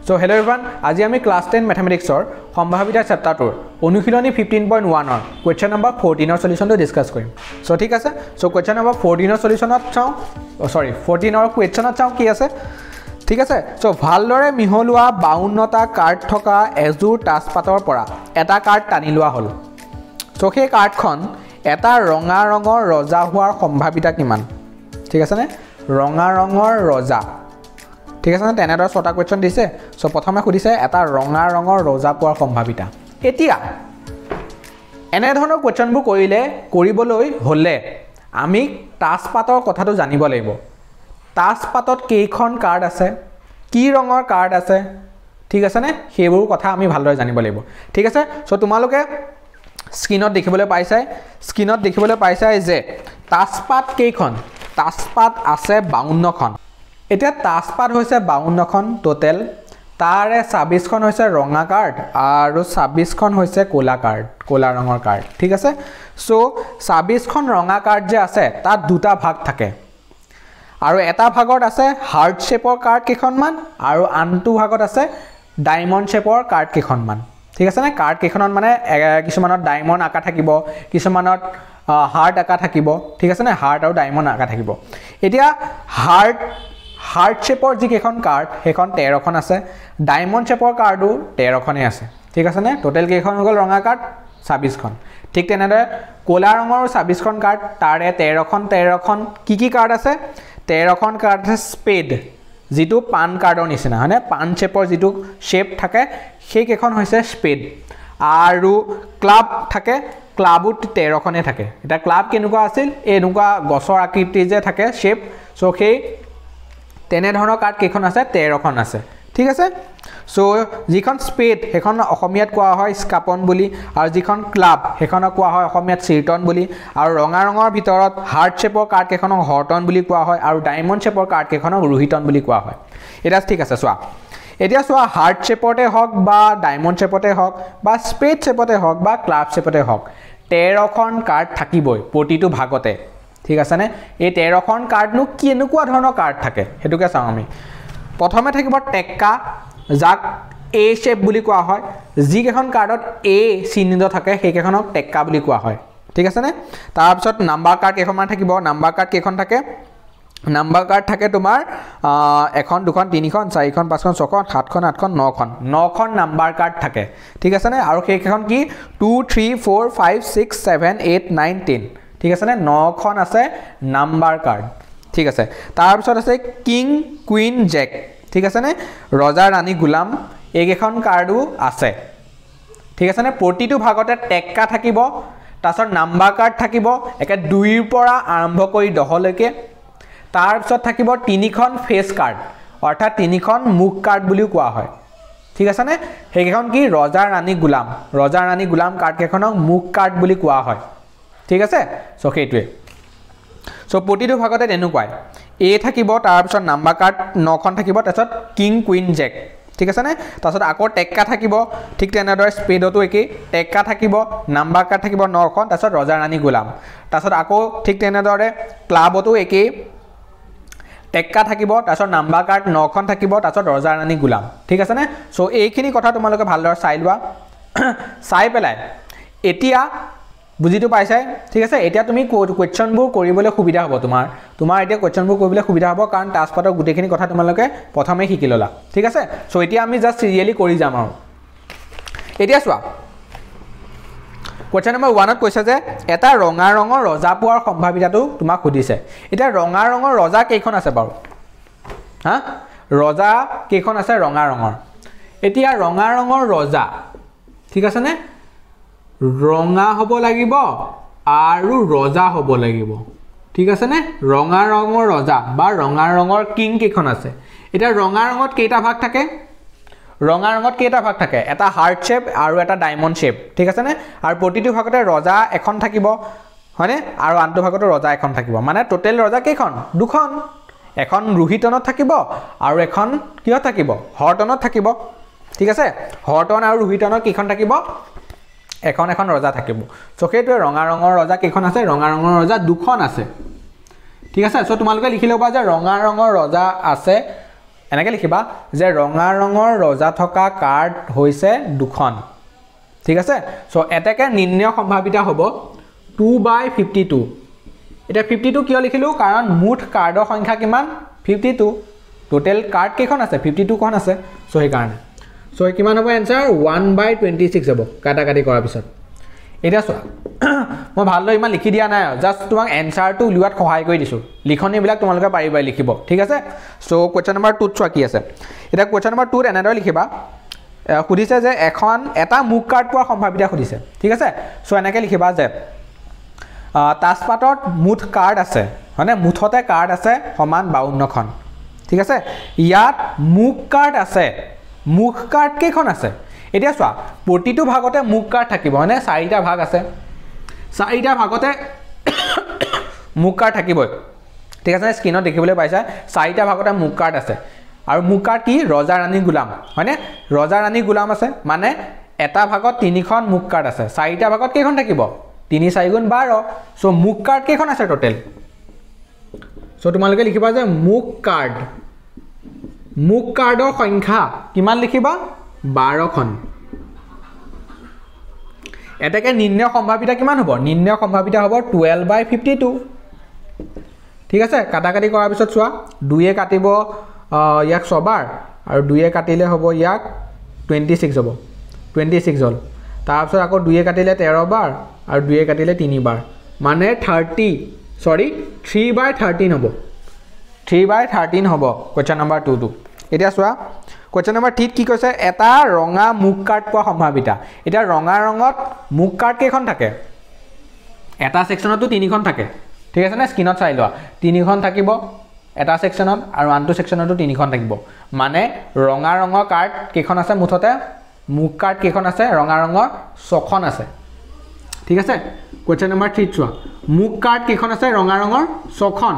So hello everyone, আজি আমি class 10 ম্যাথমেটিক্সৰ সম্ভাৱিতা চেপ্টাৰটোৰ অনুশীলনী 15.1 ৰ কোৱেশ্চন নম্বৰ 14 ৰ সলিউশনটো ডিসকাস কৰিম। সো ঠিক আছে, সো কোৱেশ্চন নম্বৰ 14 ৰ সলিউশনত চাও, সৰি 14 ৰ কোৱেশ্চনত চাও কি আছে। ঠিক আছে, সো ভালদৰে মিহলোৱা 52টা কাৰ্ড থকা এজোৰ তাজপাতৰ পৰা এটা কাৰ্ড টানি লোৱা হ'ল। সো সেই কাৰ্ডখন এটা ৰঙা ৰঙৰ ৰজা হোৱাৰ সম্ভাৱিতা কিমান? ঠিক আছে নে? ৰঙা ৰঙৰ ৰজা। ঠিক আছে না, তেনেদৰে 6টা কোৱেশ্চন দিছে। সো প্ৰথমে সুধিছে এটা ৰঙা ৰঙৰ ৰজা পোৱাৰ সম্ভাৱিতা। এতিয়া এনে ধৰণৰ কোৱেশ্চনবোৰ কৰিবলৈ হলে আমি তাজপাতৰ কথাটো জানিব লাগিব। তাজপাতত কেইখন কাৰ্ড আছে, কি ৰঙৰ কাৰ্ড আছে, ঠিক আছে নে? সেইবোৰ কথা আমি ভালদৰে জানিব লাগিব। ঠিক আছে, সো তোমালোকে স্ক্ৰীনত দেখিবলৈ পাইছাই যে তাজপাত কেইখন? তাজপাত আছে 52খন। এতিয়া তাজপাত হৈছে 52খন টোটেল, তাৰে 26খন হৈছে ৰঙা কাৰ্ড আৰু 26খন হৈছে ক'লা কাৰ্ড, ক'লা ৰঙৰ কাৰ্ড। ঠিক আছে, সো 26খন ৰঙা কাৰ্ড যে আছে তাত দুটা ভাগ থাকে, আৰু এটা ভাগত আছে হাৰ্ট শেপৰ কাৰ্ড কেইখনমান আৰু আনটো ভাগত আছে ডায়মণ্ড শেপৰ কাৰ্ড কেইখনমান। ঠিক আছে নে? কাৰ্ড কেইখনত মানে কিছুমানত ডায়মণ্ড আঁকা থাকিব, কিছুমানত হাৰ্ট আঁকা থাকিব। ঠিক আছে নে? হাৰ্ট আৰু ডায়মণ্ড আঁকা থাকিব। এতিয়া হাৰ্ট শেপৰ যি কেইখন কাৰ্ড সেইখন 13খন আছে, ডায়মণ্ড শেপৰ কাৰ্ডো 13খনেই আছে। ঠিক আছে নে? টোটেল কেইখন হৈ গ'ল ৰঙা কাৰ্ড? 26খন। ঠিক তেনেদৰে ক'লা ৰঙৰো 26খন কাৰ্ড, তাৰে 13খন কি কাৰ্ড আছে? 13খন কাৰ্ড আছে স্পেড, যিটো পান কাৰ্ডৰ নিচিনা, হয়নে? পান শেপৰ যিটো শেপ থাকে সেই কেইখন হৈছে স্পেড। আৰু ক্লাব থাকে, ক্লাবো 13খনে থাকে। এটা ক্লাব কেনেকুৱা আছিল? এনেকুৱা গছৰ আকৃতি যে থাকে শেপ, সো সেই তেনেধৰণৰ কাৰ্ড কেইখন আছে? 13খন আছে। ঠিক আছে, সো যিখন স্পেড সেইখন অসমীয়াত কোৱা হয় স্কাপন বুলি, আৰু যিখন ক্লাব সেইখনক কোৱা হয় অসমীয়াত চিৰটন বুলি, আৰু ৰঙা ৰঙৰ ভিতৰত হাৰ্ট শেপৰ কাৰ্ড কেইখনক হৰ্টন বুলি কোৱা হয়, আৰু ডায়মণ্ড শেপৰ কাৰ্ড কেইখনক ৰোহিতন বুলি কোৱা হয়। এটা ঠিক আছে, চোৱা এতিয়া চোৱা, হাৰ্ট শেপতে হওক বা ডায়মণ্ড শেপতে হওক বা স্পেড শেপতে হওক বা ক্লাব শেপতে হওক 13খন কাৰ্ড থাকিবই প্ৰতিটো ভাগতে। ঠিক আছে নে? এই 13খন কাৰ্ডনো কেনেকুৱা ধৰণৰ কাৰ্ড থাকে সেইটোকে চাওঁ আমি। প্ৰথমে থাকিব টেক্কা, যাক এ শেপ বুলি কোৱা হয়। যিকেইখন কাৰ্ডত এ চিহ্নিত থাকে সেইকেইখনক টেক্কা বুলি কোৱা হয়। ঠিক আছে নে? তাৰপিছত নাম্বাৰ কাৰ্ড কেইখনমান থাকিব। নাম্বাৰ কাৰ্ড কেইখন থাকে? নাম্বাৰ কাৰ্ড থাকে তোমাৰ 1খন 2খন 3খন 4খন 5খন 6খন 7খন 8খন 9খন নাম্বাৰ কাৰ্ড থাকে। ঠিক আছে নে? আৰু সেইকেইখন কি? 2 3 4 5 6 7 8 9 10। ঠিক আছে নে? 9খন আছে নাম্বাৰ কাৰ্ড। ঠিক আছে, তাৰপিছত আছে কিং কুইন জেক। ঠিক আছে নে? ৰজা ৰাণী গোলাম, এইকেইখন কাৰ্ডো আছে। ঠিক আছে নে? প্ৰতিটো ভাগতে টেক্কা থাকিব, তাৰপিছত নাম্বাৰ কাৰ্ড থাকিব একে 2ৰ পৰা আৰম্ভ কৰি 10লৈকে। তাৰপিছত থাকিব 3খন ফেচ কাৰ্ড, অৰ্থাৎ 3খন মুখ কাৰ্ড বুলিও কোৱা হয়। ঠিক আছে নে? সেইকেইখন কি? ৰজা ৰাণী গোলাম। ৰজা ৰাণী গোলাম কাৰ্ড কেইখনক মুখ কাৰ্ড বুলি কোৱা হয়। ঠিক আছে, সো সেইটোৱে। সো প্ৰতিটো ভাগতে তেনেকুৱাই এ থাকিব, তাৰপিছত নাম্বাৰ কাৰ্ড 9খন থাকিব, তাৰপিছত কিং কুইন জেক। ঠিক আছে নে? তাৰপিছত আকৌ টেক্কা থাকিব, ঠিক তেনেদৰে স্পেডতো একেই, টেক্কা থাকিব, নাম্বাৰ কাৰ্ড থাকিব 9খন, তাৰপিছত ৰজা ৰাণী গোলাম। তাৰপিছত আকৌ ঠিক তেনেদৰে ক্লাবতো একেই, টেক্কা থাকিব, তাৰপিছত নাম্বাৰ কাৰ্ড 9খন থাকিব, তাৰপিছত ৰজা ৰাণী গোলাম। ঠিক আছে নে? সো এইখিনি কথা তোমালোকে ভালদৰে চাই লোৱা। চাই পেলাই এতিয়া বুজিটো পাইছাই। ঠিক আছে, এতিয়া তুমি কুৱেশ্চনবোৰ কৰিবলৈ সুবিধা হ'ব। তোমাৰ এতিয়া কুৱেশ্চনবোৰ কৰিবলৈ সুবিধা হ'ব, কাৰণ তাজপাতৰ গোটেইখিনি কথা তোমালোকে প্ৰথমে শিকি ল'লা। ঠিক আছে, সো এতিয়া আমি জাষ্ট চিৰিয়েলি কৰি যাম। আৰু এতিয়া চোৱা, কুৱেশ্চন নম্বৰ 1ত কৈছে যে এটা ৰঙা ৰঙৰ ৰজা পোৱাৰ সম্ভাৱিতাটো তোমাক সুধিছে। এতিয়া ৰঙা ৰঙৰ ৰজা কেইখন আছে বাৰু? হা, ৰজা কেইখন আছে ৰঙা ৰঙৰ? এতিয়া ৰঙা ৰঙৰ ৰজা, ঠিক আছে নে? ৰঙা হ'ব লাগিব আৰু ৰজা হ'ব লাগিব। ঠিক আছে নে? ৰঙা ৰঙৰ ৰজা বা ৰঙা ৰঙৰ কিং কেইখন আছে? এতিয়া ৰঙা ৰঙত কেইটা ভাগ থাকে? ৰঙা ৰঙত কেইটা ভাগ থাকে? এটা হাৰ্ট শেপ আৰু এটা ডায়মণ্ড শেপ। ঠিক আছে নে? আৰু প্ৰতিটো ভাগতে ৰজা এখন থাকিব, হয়নে? আৰু আনটো ভাগতো ৰজা এখন থাকিব। মানে টোটেল ৰজা কেইখন? 2খন। এখন ৰোহিতনত থাকিব আৰু এখন কিহত থাকিব? হৰ্টনত থাকিব। ঠিক আছে, হৰ্টন আৰু ৰোহিতনত কেইখন থাকিব? এখন ৰজা থাকিব। সো সেইটোৱে ৰঙা ৰঙৰ ৰজা কেইখন আছে? ৰঙা ৰঙৰ ৰজা 2খন আছে। ঠিক আছে, সো তোমালোকে লিখি ল'বা যে ৰঙা ৰঙৰ ৰজা আছে এনেকৈ লিখিবা যে ৰঙা ৰঙৰ ৰজা থকা কাৰ্ড হৈছে দুখন ঠিক আছে সো এটাকে নিৰ্ণয় সম্ভাৱিতা হ'ব 2/52 এটা 52 কিয় লিখিলো কাৰণ মুঠ কাৰ্ডৰ সংখ্যা কিমান 52 টোটাল কাৰ্ড কেখন আছে 52 খন আছে সো এই কাৰণে সো কিমান হ'ব आंसर 1/26 হ'ব কাটাকাটি কৰাৰ পিছত এটা চোৱা মই ভালদৰে ইমান লিখি দিয়া নাই জাস্ট তোমাক आंसरটো উলিওৱাত সহায় কৰি দিছো লিখনিবিলাক তোমালোকে পাৰিবা লিখিব ঠিক আছে সো কোৱেশ্চন নম্বৰ 2 চোৱা কি আছে এটা কোৱেশ্চন নম্বৰ 2 এনেদৰে লিখিবা খুদিছে যে এখন এটা মুখ কাৰ্ড পোৱাৰ সম্ভাৱিতা খুদিছে ঠিক আছে সো এনেকৈ লিখিবা যে তাজপাতত মুঠ কাৰ্ড আছে মানে মুঠতে কাৰ্ড আছে সমান 52 খন ঠিক আছে ইয়াত মুখ কাৰ্ড আছে মুখ কাৰ্ড কেখন আছে এতিয়া চোৱা প্ৰতিটো ভাগতে মুখ কাৰ্ড থাকিব মানে চাৰিটা ভাগ আছে চাৰিটা ভাগতে মুখ কাৰ্ড থাকিব ঠিক আছে স্ক্ৰিনত দেখিবলৈ পাইছা চাৰিটা ভাগতে মুখ কাৰ্ড আছে আৰু মুখ কাৰ্ড কি ৰজা ৰাণী গোলাম হয়নে ৰজা ৰাণী গোলাম আছে মানে এটা ভাগত তিনিখন মুখ কাৰ্ড আছে চাৰিটা ভাগত কেইখন থাকিব 3 4 গুণ 12 সো মুখ কাৰ্ড কেখন আছে টোটাল সো তোমালোকে লিখিবা যে মুখ কাৰ্ডৰ সংখ্যা কিমান লিখিবা 12 খন এটাকে নিৰ্ণয় সম্ভাৱিতা কিমান হ'ব নিৰ্ণয় সম্ভাৱিতা হ'ব 12/52 ঠিক আছে কাটাকাটি কৰাৰ পিছত চোৱা 2 এ কাটিব ইয়াক 6 বাৰ আৰু 2 এ কাটিলে হ'ব ইয়াক 26 হ'ব 26 হ'ল তাৰ পিছত আকৌ 2 এ কাটিলে 13 বাৰ আৰু 2 এ কাটিলে 3 বাৰ মানে 3/13 হ'ব 3/13 হ'ব কোৱেশ্চন নম্বৰ 2 টো এতিয়া চোৱা কোৱেশ্চন নম্বৰ 3 কি কৈছে এটা ৰঙা মুখ কাৰ্ড পোৱা সম্ভাৱিতা এটা ৰঙা ৰঙত মুখ কাৰ্ড কেখন থাকে এটা সেকশনতো 3খন থাকে ঠিক আছে না স্ক্ৰিনত চাই লোৱা 3খন থাকিব এটা সেকশনত আৰু আনটো সেকশনতো 3খন থাকিব মানে ৰঙা ৰঙৰ কাৰ্ড কেখন আছে মুঠতে মুখ কাৰ্ড কেখন আছে ৰঙা ৰঙৰ 6খন আছে ঠিক আছে কোৱেশ্চন নম্বৰ 3 চোৱা মুখ কাৰ্ড কেখন আছে ৰঙা ৰঙৰ 6খন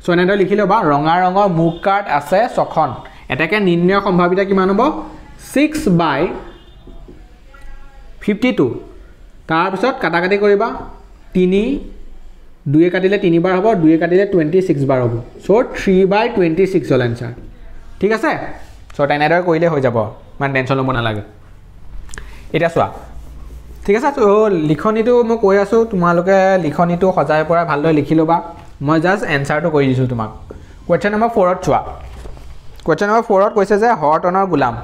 সো এনেদৰে লিখি লবা ৰঙা ৰঙৰ মুখ কাৰ্ড আছে 6খন এটাকে নিৰ্ণয় সম্ভাৱিতা কিমান হ'ব 6/52 তাৰ পিছত কাটাকাটি কৰিবা 3 2 এ কাটিলে 3 বাৰ হ'ব 2 এ কাটিলে 26 বাৰ হ'ব সো 3/26 হ'ল आंसर ঠিক আছে সো এনেদৰে কৰিলে হৈ যাব মানে টেনচন ল'ব নালাগে এটা চোৱা ঠিক আছে সো লিখনিটো মই কৈ আছো তোমালোকে লিখনিটো সজাই পৰা ভালদৰে লিখি লবা মই জাস্ট आंसरটো কৰি দিছো তোমাক কোৱেশ্চন নম্বৰ 4 ত চোৱা কোৱেশ্চন নম্বৰ 4 ত কৈছে যে হৰটনৰ গোলাম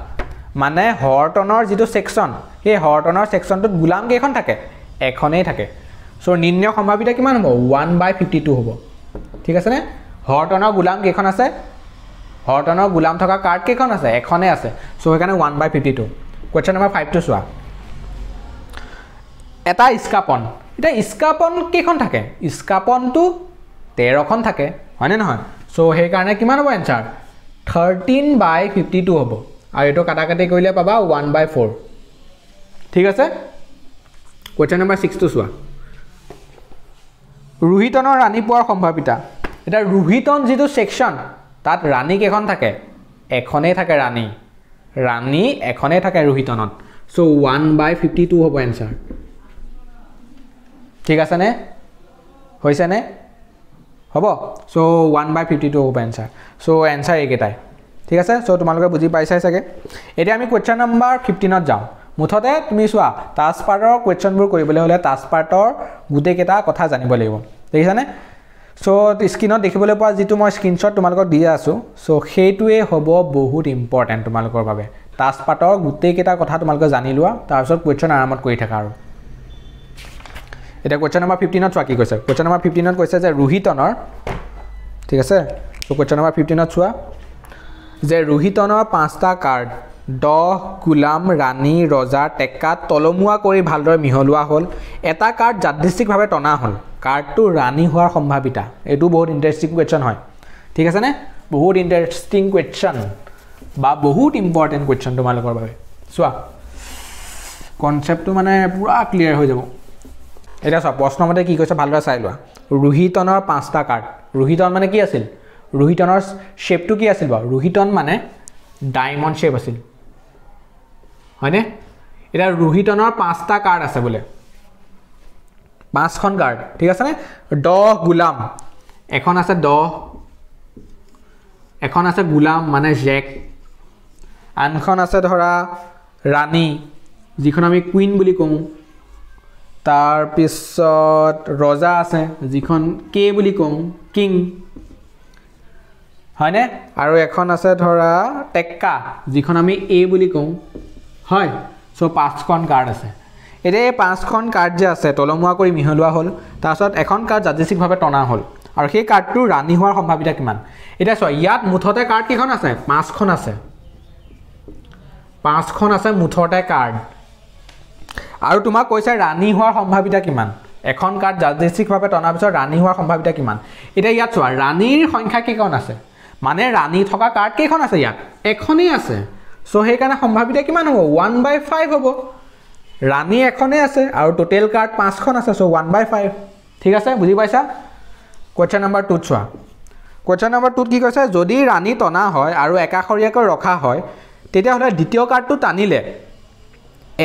মানে হৰটনৰ যেটো সেকশন এই হৰটনৰ সেকশনটোত গোলাম কেখন থাকে এখনেই থাকে সো নিৰ্ণয় সম্ভাৱিতা কিমান হ'ব 1/52 হ'ব ঠিক আছে নে হৰটনৰ গোলাম কেখন আছে হৰটনৰ গোলাম থকা কাৰ্ড কেখন আছে এখনে আছে সো সেইকাৰণে 1/52 কোৱেশ্চন নম্বৰ 5 টো চোৱা এটা ইস্কাপন এটা ইস্কাপন কেখন থাকে ইস্কাপনটো 13খন থাকে হয়নে নহয় সো সেই কাৰণে কিমান হ'ব आंसर 13/52 হ'ব আৰু এটো কাটাকাটি কৰিলে পাবা 1/4 ঠিক আছে কোৱেশ্চন নম্বৰ 6 টো চোৱা ৰোহিতনৰ ৰাণী পোৱাৰ সম্ভাৱিতা এটা ৰোহিতন যেটো সেকশন তাত ৰাণী কেখন থাকে এখনেই থাকে ৰাণী এখনেই থাকে ৰোহিতনত সো 1/52 হ'ব आंसर ঠিক আছে নে হৈছে নে হ'ব সো 1/52 হ'ব आंसर সো आंसर একেটাই ঠিক আছে সো তোমালোকে বুজি পাইছাই চাগে এতিয়া আমি কোৱেশ্চন নম্বৰ 15 ত যাও মুঠতে তুমি চোৱা তাজপাতৰ কোৱেশ্চনবোৰ কৰিবলৈ হলে তাজপাতৰ গুটে কেটা কথা জানিব লাগিব দেখিছানে সো স্ক্ৰিনত দেখিবলৈ পোৱা যেটো মই স্ক্ৰিনশ্বট তোমালোকক দি আছো সো হেইটোৱে হ'ব বহুত ইম্পৰ্টেন্ট তোমালোকৰ বাবে তাজপাতৰ গুটে কেটা কথা তোমালোকে জানি লোৱা তাৰ পিছত কোৱেশ্চন আৰামত কৰি থাকা আৰু এটা কোৱেশ্চন নম্বৰ 15 ত চোৱা কি কৈছে কোৱেশ্চন নম্বৰ 15 ত কৈছে যে ৰোহিতনৰ ঠিক আছে সো কোৱেশ্চন নম্বৰ 15 ত চোৱা যে ৰোহিতনৰ 5টা কাৰ্ড 10 গোলাম ৰাণী ৰজা টেকা তলমুৱা কৰি ভালদৰে মিহলোৱা হ'ল এটা কাৰ্ড যাদৃচ্ছিকভাৱে টনা হ'ল কাৰ্ডটো ৰাণী হোৱাৰ সম্ভাৱিতা এটো বহুত ইন্টাৰেষ্টিং কোৱেশ্চন হয় ঠিক আছে নে বহুত ইন্টাৰেষ্টিং কোৱেশ্চন বা বহুত ইম্পৰ্টেন্ট কোৱেশ্চন তোমালোকৰ বাবে চোৱা কনসেপ্টটো মানে পুৰা ক্লিয়াৰ হৈ যাব এটা চোৱা প্ৰশ্নমতে কি কৈছে ভালদৰে চাই লোৱা ৰোহিতনৰ 5টা কাৰ্ড ৰোহিতন মানে কি আছিল ৰোহিতনৰ শেপটো কি আছিল বা ৰোহিতন মানে ডায়মণ্ড শেপ আছিল হয়নে এটা ৰোহিতনৰ 5টা কাৰ্ড আছে বলে 5খন কাৰ্ড ঠিক আছে নে 10 গোলাম এখন আছে 10 এখন আছে গোলাম মানে জেক আনখন আছে ধৰা ৰাণী যিখন আমি কুইন বুলি কওঁ তাৰ পিছত ৰজা আছে যিখন কে বুলি কওঁ কিং হয়নে আৰু এখন আছে ধৰা টেক্কা যিখন আমি এ বুলি কওঁ হয় সো পাঁচখন কাৰ্ড আছে এতিয়া এই পাঁচখন কাৰ্ড যে আছে তলমুৱা কৰি মিহলোৱা হ'ল তাৰপিছত এখন কাৰ্ড যাদৃচ্ছিকভাৱে টনা হ'ল আৰু সেই কাৰ্ডটো ৰাণী হোৱাৰ সম্ভাৱিতা কিমান এতিয়া চোৱা ইয়াত মুঠতে কাৰ্ড কেইখন আছে পাঁচখন আছে মুঠতে কাৰ্ড আৰু তোমাক কৈছে ৰাণী হোৱাৰ সম্ভাৱিতা কিমান এখন কাৰ্ড যাদৃচ্ছিকভাৱে টনাৰ পিছত ৰাণী হোৱাৰ সম্ভাৱিতা কিমান এতিয়া ইয়াত চোৱা ৰাণীৰ সংখ্যা কেইখন আছে মানে ৰাণী থকা কাৰ্ড কেইখন আছে ইয়াত এখনেই আছে সো সেইকাৰণে সম্ভাৱিতা কিমান হ'ব 1/5 হ'ব ৰাণী এখনেই আছে আৰু টোটেল কাৰ্ড পাঁচখন আছে সো 1/5 ঠিক আছে বুজি পাইছা কোৱেশ্চন নম্বৰ 2 চোৱা কোৱেশ্চন নম্বৰ 2 কি কৈছে যদি ৰাণী টনা হয় আৰু একাষৰীয়াকৈ ৰখা হয় তেতিয়াহ'লে দ্বিতীয় কাৰ্ডটো টানিলে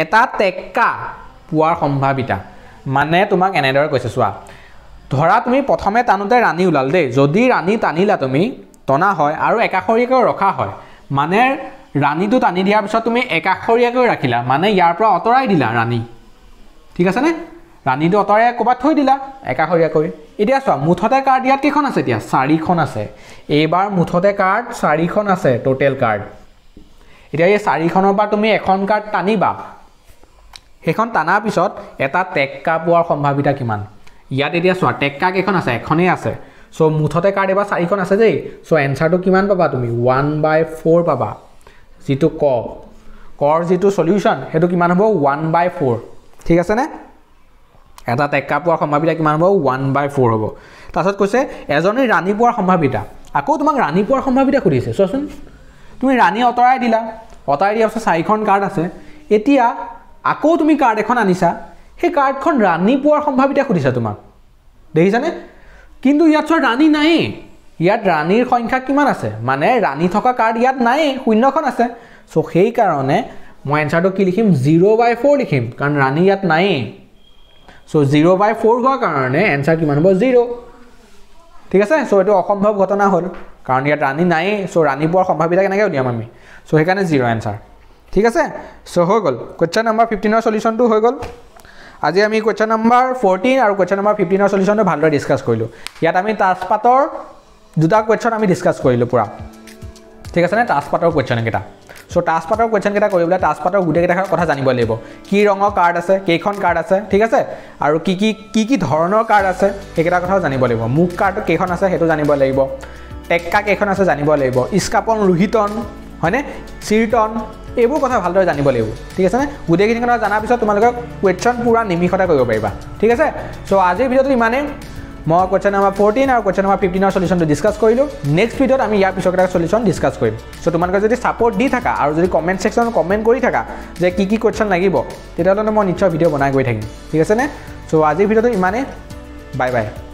এটা টেক্কা পোৱাৰ সম্ভাৱিতা মানে তোমাক এনেদৰে কৈছে চোৱা ধৰা তুমি প্ৰথমে টানোতে ৰাণী ওলাল দেই যদি ৰাণী টানিলা তুমি টনা হয় আৰু একাষৰীয়াকৈ ৰখা হয় মানে ৰাণীটো টানি দিয়াৰ পিছত তুমি একাষৰীয়াকৈ ৰাখিলা মানে ইয়াৰ পৰা অতৰাই দিলা ৰাণী ঠিক আছে নে ৰাণীটো অতৰাই ক'বাত থৈ দিলা একাষৰীয়াকৈ এতিয়া চোৱা মুঠতে কাৰ্ড ইয়াত কেইখন আছে এতিয়া 4খন আছে এইবাৰ মুঠতে কাৰ্ড 4খন আছে টোটেল কাৰ্ড এতিয়া এই 4খনৰ পৰা তুমি এখন কাৰ্ড টানিবা সেইখন টানাৰ পিছত এটা টেক্কা পোৱাৰ সম্ভাৱিতা কিমান ইয়াত এতিয়া চোৱা টেক্কা কেইখন আছে এখনেই আছে সো মুঠতে কাৰ্ড এবাৰ 4খন আছে দেই সো এনসাৰটো কিমান পাবা তুমি 1/4 পাবা যেটো কৰ যেটো সলিউশন হেতু কিমান হ'ব 1/4 ঠিক আছে নে এটা টেক্কা পোৱাৰ সম্ভাৱিতা কিমান হ'ব 1/4 হ'ব তাৰছত কৈছে এজনী ৰাণী পোৱাৰ সম্ভাৱিতা আকৌ তোমাক ৰাণী পোৱাৰ সম্ভাৱিতা খুদিছে চোৱাচোন তুমি ৰাণী অতৰাই দিলা অতৰাই দিয়াৰ পিছত 4খন কাৰ্ড আছে এতিয়া আকৌ তুমি কাৰ্ড এখন আনিছা সেই কাৰ্ডখন ৰাণী পোৱাৰ সম্ভাৱিতা খুদিছে তোমাক দেখিছানে কিন্তু ইয়াত চোৱা ৰাণী নাই ইয়াত ৰাণীৰ সংখ্যা কিমান আছে মানে ৰাণী থকা কাৰ্ড ইয়াত নাই শূন্যখন আছে সো সেই কাৰণে মই এনসাৰটো কি লিখিম 0/4 লিখিম কাৰণ ৰাণী ইয়াত নাই সো 0/4 হোৱাৰ কাৰণে এনসাৰ কিমান হ'ব 0 ঠিক আছে সো এটো অসম্ভৱ ঘটনা হ'ল কাৰণ ইয়াত ৰাণী নাই সো ৰাণী পোৱাৰ সম্ভাৱিতা কেনেকৈ উলিয়াম আমি সো সেইকাৰণে 0 এনসাৰ ঠিক আছে সো হৈ গ'ল কোৱেশ্চন নম্বৰ 15 ৰ সলিউশনটো হৈ গ'ল আজি আমি কোৱেশ্চন নম্বৰ 14 আৰু কোৱেশ্চন নম্বৰ 15 ৰ সলিউশনটো ভালদৰে ডিসকাস কৰিলো ইয়াত আমি টাস্কপাতৰ দুটা কোৱেশ্চন আমি ডিসকাস কৰিলো পুৰা ঠিক আছে নে টাস্কপাতৰ কোৱেশ্চন কেটা সো টাস্কপাতৰ কোৱেশ্চন কেটা কৰিবলৈ টাস্কপাতৰ গুটে কেটা কথা জানিব লাগিব কি ৰঙৰ কাৰ্ড আছে কেইখন কাৰ্ড আছে ঠিক আছে আৰু কি ধৰণৰ কাৰ্ড আছে সেইকেটা কথাও জানিব লাগিব মুখ কাৰ্ড কেইখন আছে হেতু জানিব লাগিব টেক্কা কেইখন আছে জানিব লাগিব ইস্কাপন ৰোহিতন হয়নে চিৰটন এইবোৰ কথা ভালদৰে জানিব লাগিব ঠিক আছে নে গুটে কিনি কথা জানাৰ পিছত তোমালোকে কোৱেশ্চন পুৰা নিমিখতে কৰিব পাৰিবা ঠিক আছে সো আজিৰ ভিডিওটো ইমানে মই কোৱেশ্চন নম্বৰ 14 আৰু কোৱেশ্চন নম্বৰ 15 ৰ সলিউশনটো ডিসকাস কৰিলো নেক্সট ভিডিওত আমি ইয়াৰ পিছৰ এটা সলিউশন ডিসকাস কৰিম সো তোমালোকে যদি সাপোৰ্ট দি থাকা আৰু যদি কমেন্ট সেকশনত কমেন্ট কৰি থাকা যে কি কোৱেশ্চন লাগিব তেতিয়াহ'লে মই নিশ্চয় ভিডিও বনাই গৈ থাকিম ঠিক আছে নে সো আজিৰ ভিডিওটো ইমানে বাই বাই